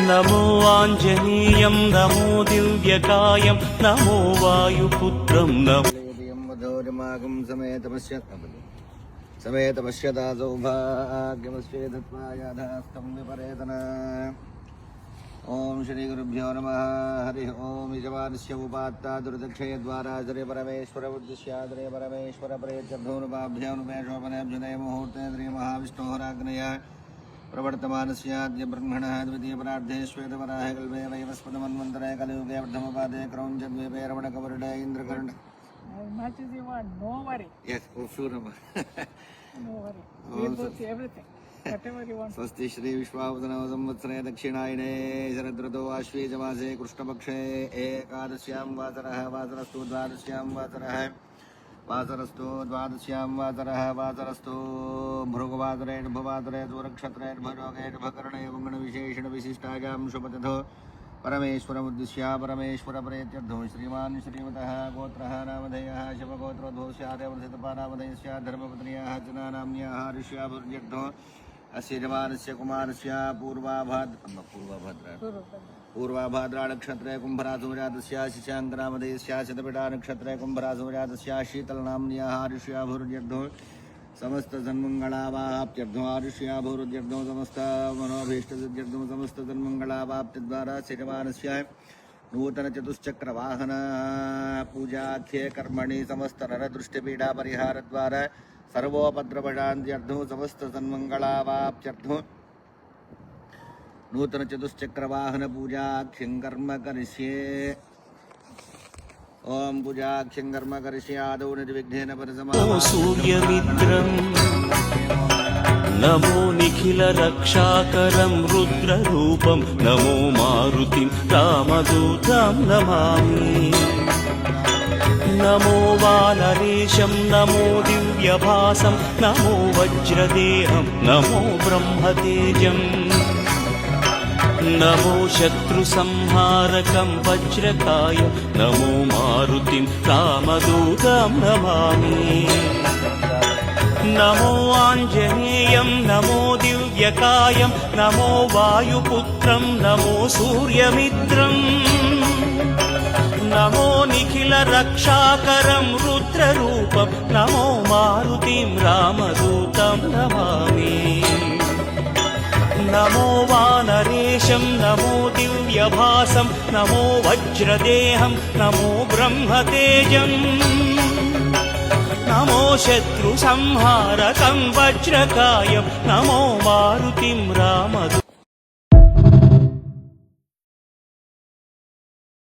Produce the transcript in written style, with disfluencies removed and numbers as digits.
నమో ఆంజనేయం నమో దివ్యకాయం నమో వాయుపుత్రం నమో సమేత పశ్యతా సౌభాగ్యమస్యేదత్వాయాధాస్తం విపరేతన. ఓం శ్రీ గురుభ్యో నమః. హరి ఓం యజమానస్య ఉపాత్తా దుర్దక్షయద్వారాచరే పరమేశ్వర ఉద్దిశ్యాదరే పరమేశ్వర ప్రేత్యర్థోనుపాభ్యానుపేషోపనేభ్యుదయ ముహూర్తే మహావిష్ణోరాగ్నయ ప్రవర్తమానస్యాద్య బ్రహ్మణः ద్వితీయపరార్ధే శ్వేతవరాహ కల్పే వైవస్వతమన్వంతరే కలియుగే వర్ధమపాదే క్రౌంచద్వీపే రమణకవర్డే ఇంద్రకర్ణ. As much as you want, no worry. Yes, oh sure. No worry. We'll go through everything. Whatever you want. स्वस्ति श्री विश्वावसुनव संवत्सरे दक्षिणायने शरदृतौ आश्वेजमासे कृष्णपक्षे एकादश्यां वासरः वासरस्तु द्वादश्यां वासरः वासरस्तु द्वादश्यां वासरः वासरस्तु भृगुवासरे शुभवासरे दूरक्षत्रे शुभयोगे शुभकर्णे गुणविशेषणविशिष्टायां शुभतिथौ परमेश्वरमुद्दिश्य परमेश्वर प्रेत्यर्थो श्रीमान् श्रीमतः गोत्रः नामधेयः शिवगोत्रोद्भवस्यादेवसितपानामधेयस्य धर्मपत्न्याः जनानाम्न्याः ऋष्याभुर्यर्थो अस्य जवानस्य कुमारस्य पूर्वाभाद्रा कुम्भरासुरातस्य शशाङ्कनामधेयस्य शतपिटानक्षत्रे कुम्भरासुरातस्य शीतलनाम्न्याः ऋष्याभुर्यर्थो समस्त सन्मंगलावाप्त्यर्थो आरुष्याभूरुद्यर्थो समस्त मनोभीष्टसिद्ध्यर्थो समस्त सन्मंगलावाप्तिद्वारा श्रीमानस्य नूतन चतुश्चक्र वाहन पूजाख्ये कर्मणि समस्त नरदृष्टिपीडा परिहार द्वारा सर्वोपद्रवशान्त्यर्थो समस्त सन्मंगलावाप्त्यर्थो नूतन चतुश्चक्र वाहन पूजाख्यं कर्म करिष्ये. ओम पूजाख्यं कर्म करिष्यादौ निर्विघ्नेन नमो सूर्यमित्रं नमो निखिल रक्षाकरं रुद्ररूपं नमो मारुतिं रामदूतं नमामि. नमो वानरेशं नमो दिव्यभासं नमो वज्रदेहं नमो ब्रह्मतेजम् नमो शत्रुसंहारकं वज्रकायं नमो मारुतिं रामदूतं नमामि. नमो आञ्जनेयं नमो दिव्यकायं नमो वायुपुत्रं नमो सूर्यमित्रम् नमो निखिलरक्षाकरं रुद्ररूपं नमो मारुतिं रामदूतं नमामि. नमो वानरेशं नमो दिव्यभासं नमो वज्रदेहं नमो ब्रह्मतेजम् नमो शत्रुसंहारकं वज्रकायं नमो मारुतिं